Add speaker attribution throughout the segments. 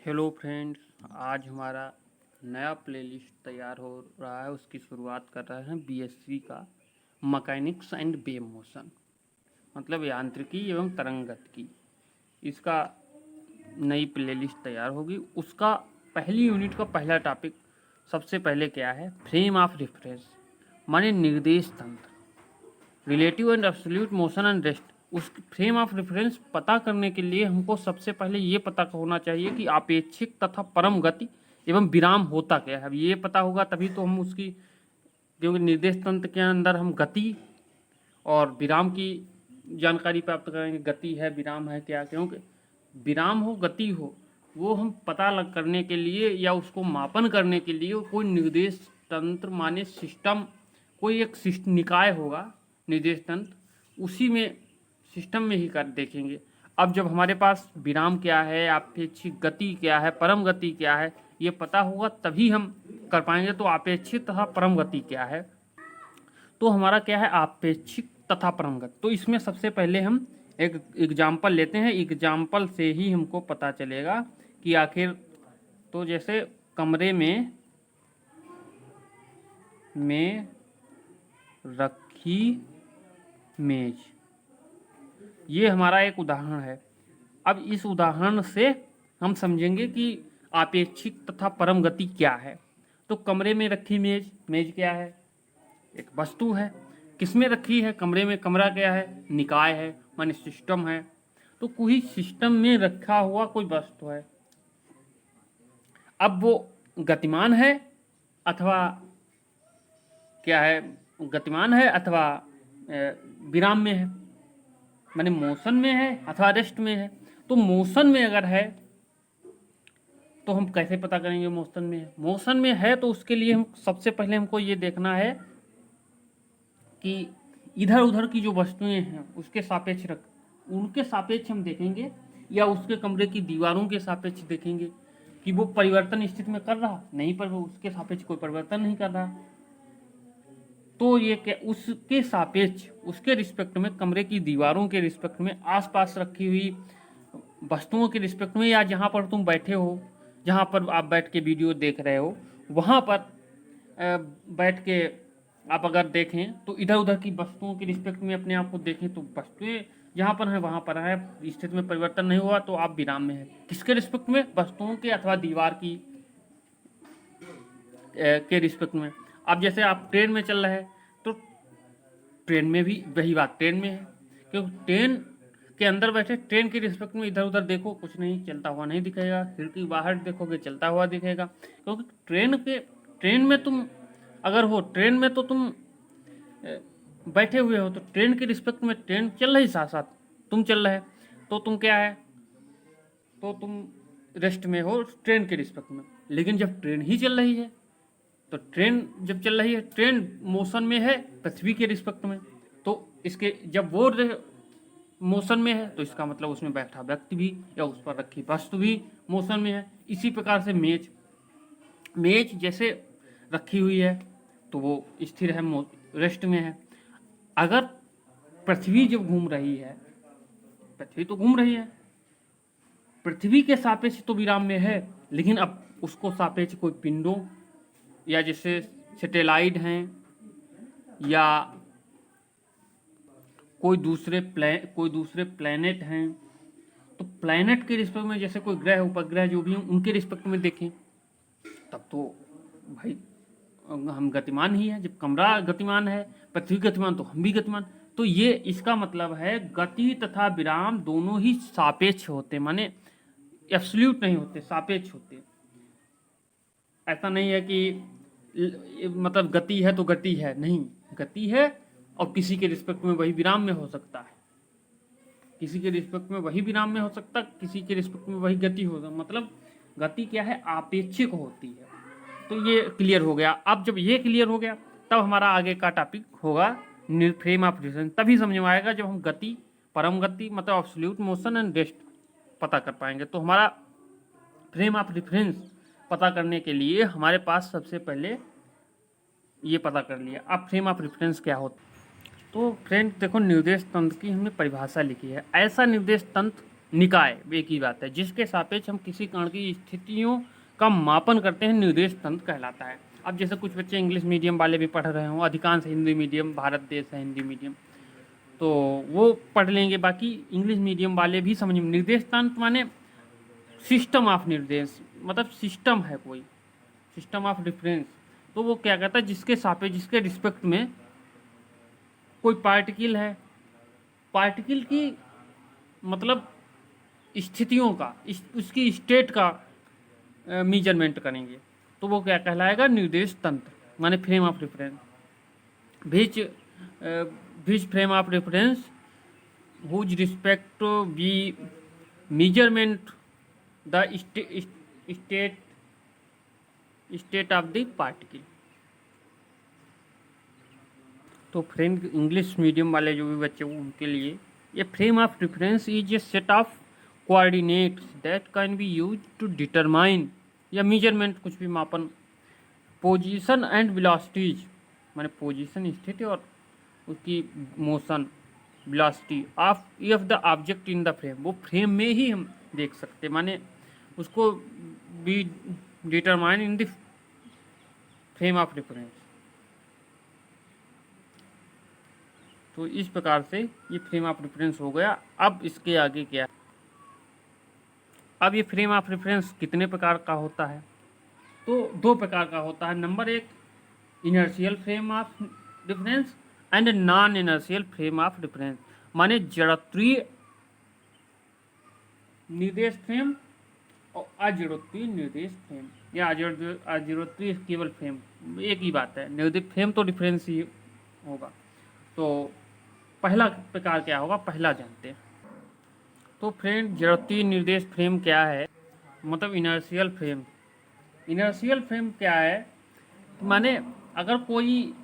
Speaker 1: Hello friends, आज हमारा नया प्लेलिस्ट तैयार हो रहा है। उसकी शुरुआत कर रहे हैं बीएससी का मैकेनिक्स एंड वेव मोशन, मतलब यांत्रिकी एवं तरंगगतिकी। इसका नई प्लेलिस्ट तैयार होगी। उसका पहली यूनिट का पहला टॉपिक सबसे पहले क्या है? फ्रेम ऑफ रेफरेंस, माने निर्देश तंत्र, relative and absolute motion and rest. उस फ्रेम ऑफ रेफरेंस पता करने के लिए हमको सबसे पहले ये पता होना चाहिए कि आपेक्षिक तथा परम गति एवं विराम होता क्या है। अब ये पता होगा तभी तो हम उसकी, क्योंकि निर्देश तंत्र के अंदर हम गति और विराम की जानकारी प्राप्त करेंगे। गति है, विराम है क्या, क्योंकि विराम हो गति हो वो हम पता लग करने के लिए या उसको मापन करने के लिए कोई निर्देश तंत्र माने सिस्टम, कोई एक निकाय होगा निर्देश तंत्र, उसी में सिस्टम में ही कर देखेंगे। अब जब हमारे पास विराम क्या है, आपेक्षिक गति क्या है, परम गति क्या है, ये पता होगा तभी हम कर पाएंगे। तो आपेक्षिक तथा परम गति क्या है, तो हमारा क्या है आपेक्षिक तथा परम गति। तो इसमें सबसे पहले हम एक एग्जाम्पल लेते हैं। एग्जाम्पल से ही हमको पता चलेगा कि आखिर, तो जैसे कमरे में रखी मेज, ये हमारा एक उदाहरण है। अब इस उदाहरण से हम समझेंगे कि आपेक्षिक तथा परम गति क्या है। तो कमरे में रखी मेज, मेज क्या है? एक वस्तु है। किसमें रखी है? कमरे में। कमरा क्या है? निकाय है, माने सिस्टम है। तो कोई सिस्टम में रखा हुआ कोई वस्तु है। अब वो गतिमान है अथवा क्या है, गतिमान है अथवा विराम में है, माने मोशन में है अथवा रेस्ट में है। तो मोशन में अगर है तो हम कैसे पता करेंगे मोशन में है? मोशन में है तो उसके लिए हम सबसे पहले हमको ये देखना है कि इधर उधर की जो वस्तुएं हैं उसके सापेक्ष उनके सापेक्ष हम देखेंगे, या उसके कमरे की दीवारों के सापेक्ष देखेंगे कि वो परिवर्तन स्थिति में कर रहा नहीं, पर वो उसके सापेक्ष कोई परिवर्तन नहीं कर रहा। तो ये क्या, उसके सापेक्ष, उसके रिस्पेक्ट में, कमरे की दीवारों के रिस्पेक्ट में, आसपास रखी हुई वस्तुओं के रिस्पेक्ट में, या जहाँ पर तुम बैठे हो, जहाँ पर आप बैठ के वीडियो देख रहे हो, वहाँ पर बैठ के आप अगर देखें तो इधर उधर की वस्तुओं के रिस्पेक्ट में अपने आप को देखें तो वस्तुएं जहाँ पर है वहाँ पर है, स्थिति में परिवर्तन नहीं हुआ तो आप विराम में है। किसके रिस्पेक्ट में? वस्तुओं के अथवा दीवार की के रिस्पेक्ट में। अब जैसे आप ट्रेन में चल रहे हैं तो ट्रेन में भी वही बात, ट्रेन में है, क्योंकि ट्रेन के अंदर बैठे ट्रेन के रिस्पेक्ट में इधर उधर देखो, कुछ नहीं, चलता हुआ नहीं दिखेगा। खिड़की बाहर देखोगे चलता हुआ दिखेगा, क्योंकि ट्रेन में तुम अगर हो, ट्रेन में तो तुम बैठे हुए हो, तो ट्रेन के रिस्पेक्ट में ट्रेन चल रही, साथ साथ तुम चल रहे, तो तुम क्या है, तो तुम रेस्ट में हो ट्रेन के रिस्पेक्ट में। लेकिन जब ट्रेन ही चल रही है, तो ट्रेन जब चल रही है, ट्रेन मोशन में है पृथ्वी के रिस्पेक्ट में, तो इसके जब वो मोशन में है तो इसका मतलब उसमें बैठा व्यक्ति भी या उस पर रखी वस्तु भी मोशन में है। इसी प्रकार से मेज जैसे रखी हुई है तो वो स्थिर है, रेस्ट में है। अगर पृथ्वी जब घूम रही है, पृथ्वी तो घूम रही है, पृथ्वी के सापेक्ष तो विराम में है, लेकिन अब उसको सापेक्ष कोई पिंडों या जैसे सैटेलाइट हैं या कोई दूसरे प्लैनेट हैं, तो प्लैनेट के रिस्पेक्ट में जैसे कोई ग्रह उपग्रह जो भी हैं उनके रिस्पेक्ट में देखें, तब तो भाई हम गतिमान ही हैं। जब कमरा गतिमान है, पृथ्वी गतिमान, तो हम भी गतिमान। तो ये इसका मतलब है गति तथा विराम दोनों ही सापेक्ष होते, माने एब्सोल्यूट नहीं होते, सापेक्ष होते। ऐसा नहीं है कि मतलब गति है तो गति है, नहीं, गति है और किसी के रिस्पेक्ट में वही विराम में हो सकता है, किसी के रिस्पेक्ट में वही विराम में हो सकता है, किसी के रिस्पेक्ट में वही गति होगा। मतलब गति क्या है, आपेक्षिक होती है। तो ये क्लियर हो गया। अब जब ये क्लियर हो गया तब हमारा आगे का टॉपिक होगा फ्रेम ऑफ रेफरेंस। तभी समझ में आएगा जब हम गति, परम गति, मतलब एब्सोल्यूट मोशन एंड रेस्ट पता कर पाएंगे। तो हमारा फ्रेम ऑफ रेफरेंस पता करने के लिए हमारे पास सबसे पहले ये पता कर लिया। अब फ्रेम ऑफ रेफरेंस क्या होता है? तो फ्रेंड देखो, निर्देश तंत्र की हमने परिभाषा लिखी है। ऐसा निर्देश तंत्र निकाय एक ही बात है, जिसके सापेक्ष हम किसी कण की स्थितियों का मापन करते हैं, निर्देश तंत्र कहलाता है। अब जैसे कुछ बच्चे इंग्लिश मीडियम वाले भी पढ़ रहे हों, अधिकांश हिंदी मीडियम, भारत देश है हिंदी मीडियम, तो वो पढ़ लेंगे। बाकी इंग्लिश मीडियम वाले भी समझ में, निर्देश तंत्र माने सिस्टम ऑफ निर्देश, मतलब सिस्टम है कोई, सिस्टम ऑफ डिफरेंस। तो वो क्या कहता है, जिसके सापेक्ष, जिसके रिस्पेक्ट में कोई पार्टिकल है, पार्टिकल की मतलब स्थितियों का, उसकी स्टेट का मेजरमेंट करेंगे, तो वो क्या कहलाएगा, निर्देश तंत्र, माने frame of reference. Which frame of reference whose respect be measurement the state of the particle. तो फ्रेंड इंग्लिश मीडियम वाले जो भी बच्चे उनके लिए ये frame of reference is a set of coordinates that can be use to determine, या measurement कुछ भी मापन, पोजीशन एंड वेलोसिटीज, माने पोजीशन स्थिति और उसकी motion, velocity of the object in the frame, वो फ्रेम में ही हम देख सकते, माने उसको be determine in the frame of reference. तो इस प्रकार से ये फ्रेम ऑफ रेफरेंस हो गया। अब इसके आगे क्या है, अब ये फ्रेम ऑफ रेफरेंस कितने प्रकार का होता है, तो दो प्रकार का होता है। नंबर एक, inertial frame of reference and non inertial frame of reference, माने जड़त्वीय निर्देश फ्रेम और अजड़त्वीय निर्देश फ्रेम, या अजड़त्वीय केवल फ्रेम, एक ही बात है, निर्देश फ्रेम तो डिफरेंस ही होगा। तो पहला प्रकार क्या होगा, पहला जानते हैं। तो फ्रेंड जड़त्वीय निर्देश फ्रेम क्या है, मतलब इनर्शियल फ्रेम। इनर्शियल फ्रेम क्या है, माने अगर कोई,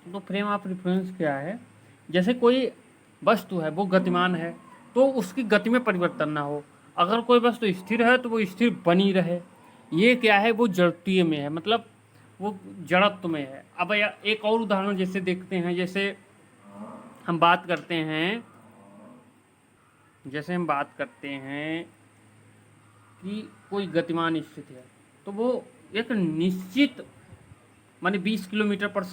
Speaker 1: तो फ्रेम ऑफ रेफरेंस क्या है, जैसे कोई वस्तु है वो गतिमान है तो उसकी गति में परिवर्तन ना हो, अगर कोई वस्तु स्थिर है तो वो स्थिर बनी रहे, ये क्या है, वो जड़त्वीय में है, मतलब वो जड़त्व में है। अब एक और उदाहरण जैसे देखते हैं, जैसे हम बात करते हैं, कि कोई गतिमान स्थिति है, तो वो एक निश्चित माने 20 किलोमीटर पर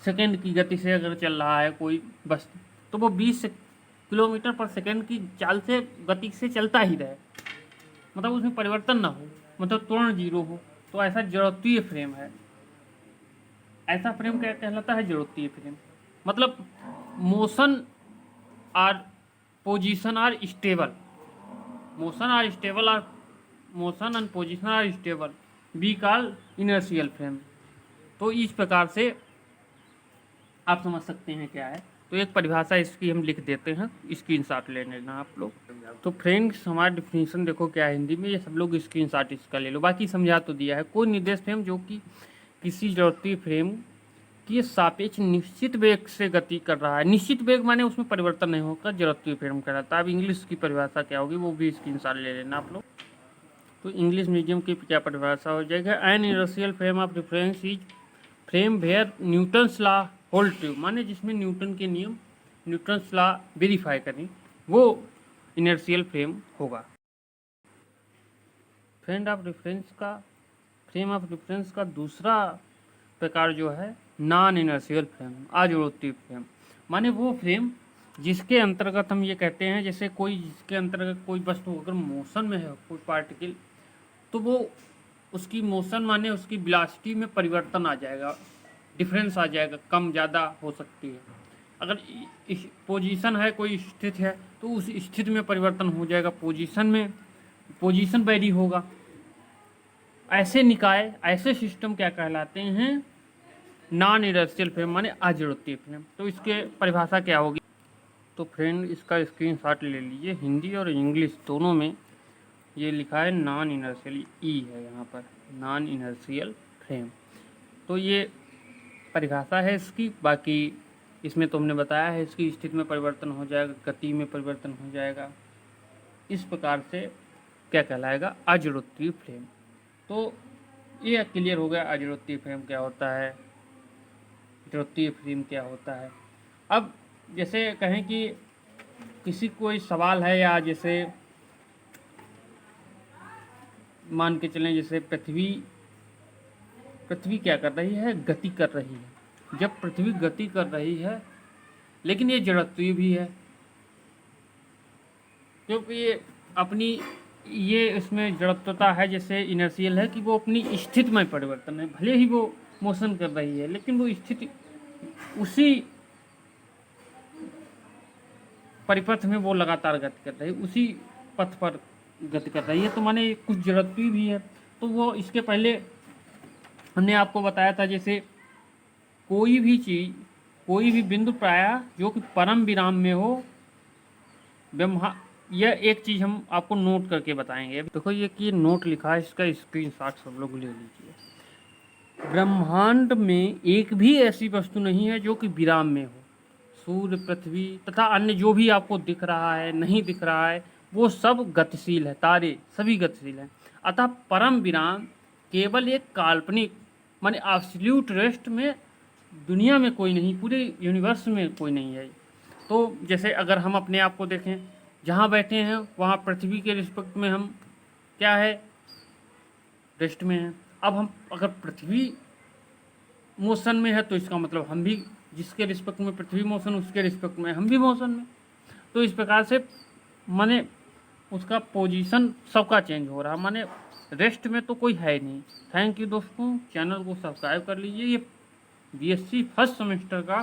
Speaker 1: सेकेंड की गति से अगर चल रहा है कोई वस्तु, तो वो 20 किलोमीटर पर सेकेंड की चाल से, गति से चलता ही रहे, मतलब उसमें परिवर्तन ना हो, मतलब त्वरण जीरो हो, तो ऐसा जड़त्वीय फ्रेम है। ऐसा फ्रेम क्या कहलाता है, जड़त्वीय फ्रेम। मतलब motion are position are stable, motion and position are stable, we call inertial frame. तो इस प्रकार से आप समझ सकते हैं क्या है। तो एक परिभाषा इसकी हम लिख देते हैं, स्क्रीनशॉट ले लेना आप लोग। तो फ्रेंड्स हमारा डिफिनीशन देखो क्या है हिंदी में, ये सब लोग स्क्रीनशॉट इसका ले लो, बाकी समझा तो दिया है। कोई निर्देश फ्रेम जो कि किसी जड़त्वीय फ्रेम की सापेक्ष निश्चित वेग से गति कर रहा है, निश्चित वेग माने उसमें परिवर्तन नहीं होगा, जड़त्वीय फ्रेम कहलाता है। अब इंग्लिश की परिभाषा क्या होगी वो भी स्क्रीनशॉट ले लेना आप लोग। तो इंग्लिश मीडियम की क्या परिभाषा हो जाएगा, an inertial frame of reference is frame where Newton's law hold true, माने जिसमें न्यूटन के नियम, न्यूटन्स लॉ वेरीफाई करें, वो इनर्शियल फ्रेम होगा। फ्रेम ऑफ रेफरेंस का दूसरा प्रकार जो है नॉन इनर्शियल फ्रेम, अजड़त्वीय फ्रेम, माने वो फ्रेम जिसके अंतर्गत हम ये कहते हैं, जैसे जिसके अंतर्गत कोई वस्तु अगर मोशन में है, कोई पार्टिकल, तो वो उसकी मोशन माने उसकी वेलोसिटी में परिवर्तन आ जाएगा, डिफरेंस आ जाएगा, कम ज़्यादा हो सकती है। अगर पोजीशन है, कोई स्थिति है, तो उस स्थिति में परिवर्तन हो जाएगा, पोजीशन वैरी होगा। ऐसे निकाय, ऐसे सिस्टम क्या कहलाते हैं, नॉन इनर्शियल फ्रेम माने अजड़त्वीय फ्रेम। तो इसके परिभाषा क्या होगी, तो फ्रेंड इसका स्क्रीनशॉट ले लीजिए, हिंदी और इंग्लिश दोनों में ये लिखा है नॉन इनर्शियल, ई है यहाँ पर, नॉन इनर्शियल फ्रेम। तो ये परिभाषा है इसकी, बाकी इसमें तो हमने बताया है इसकी स्थिति में परिवर्तन हो जाएगा, गति में परिवर्तन हो जाएगा, इस प्रकार से क्या कहलाएगा, अजड़त्वीय फ्रेम। तो ये क्लियर हो गया अजड़त्वीय फ्रेम क्या होता है, जड़त्वीय फ्रेम क्या होता है। अब जैसे कहें कि किसी कोई सवाल है, या जैसे मान के चलें जैसे पृथ्वी पृथ्वी क्या कर रही है, गति कर रही है। जब पृथ्वी गति कर रही है लेकिन ये जड़त्वीय भी है, क्योंकि ये अपनी ये इसमें जड़त्वता है, जैसे इनर्शियल है कि वो अपनी स्थिति में परिवर्तन है। भले ही वो मोशन कर रही है लेकिन वो स्थिति उसी परिपथ में वो लगातार गति कर रही है, उसी पथ पर गति कर रही है। तो माने कुछ जड़त्वीय भी है। तो वो इसके पहले हमने आपको बताया था, जैसे कोई भी चीज, कोई भी बिंदु प्रायः जो कि परम विराम में हो, ब्रह्मा, यह एक चीज हम आपको नोट करके बताएंगे। देखो ये नोट लिखा है, इसका स्क्रीनशॉट सब लोग ले लीजिए। ब्रह्मांड में एक भी ऐसी वस्तु नहीं है जो कि विराम में हो। सूर्य, पृथ्वी तथा अन्य जो भी आपको दिख रहा है, नहीं दिख रहा है, वो सब गतिशील है। तारे सभी गतिशील हैं। अतः परम विराम केवल एक काल्पनिक, माने एब्सोल्यूट रेस्ट में दुनिया में कोई नहीं, पूरे यूनिवर्स में कोई नहीं है। तो जैसे अगर हम अपने आप को देखें, जहाँ बैठे हैं वहाँ पृथ्वी के रिस्पेक्ट में हम क्या है, रेस्ट में हैं। अब हम अगर पृथ्वी मोशन में है तो इसका मतलब हम भी, जिसके रिस्पेक्ट में पृथ्वी मोशन, उसके रिस्पेक्ट में हम भी मोशन में। तो इस प्रकार से माने उसका पोजीशन सबका चेंज हो रहा, माने रेस्ट में तो कोई है नहीं। थैंक यू दोस्तों, चैनल को सब्सक्राइब कर लीजिए। ये बीएससी फर्स्ट सेमेस्टर का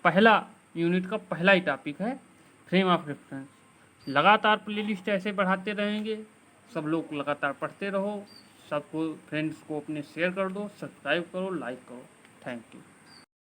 Speaker 1: पहला यूनिट का पहला ही टॉपिक है, फ्रेम ऑफ रेफरेंस। लगातार प्लेलिस्ट ऐसे बढ़ाते रहेंगे, सब लोग लगातार पढ़ते रहो, सबको फ्रेंड्स को अपने शेयर कर दो, सब्सक्राइब करो, लाइक करो। Thank you.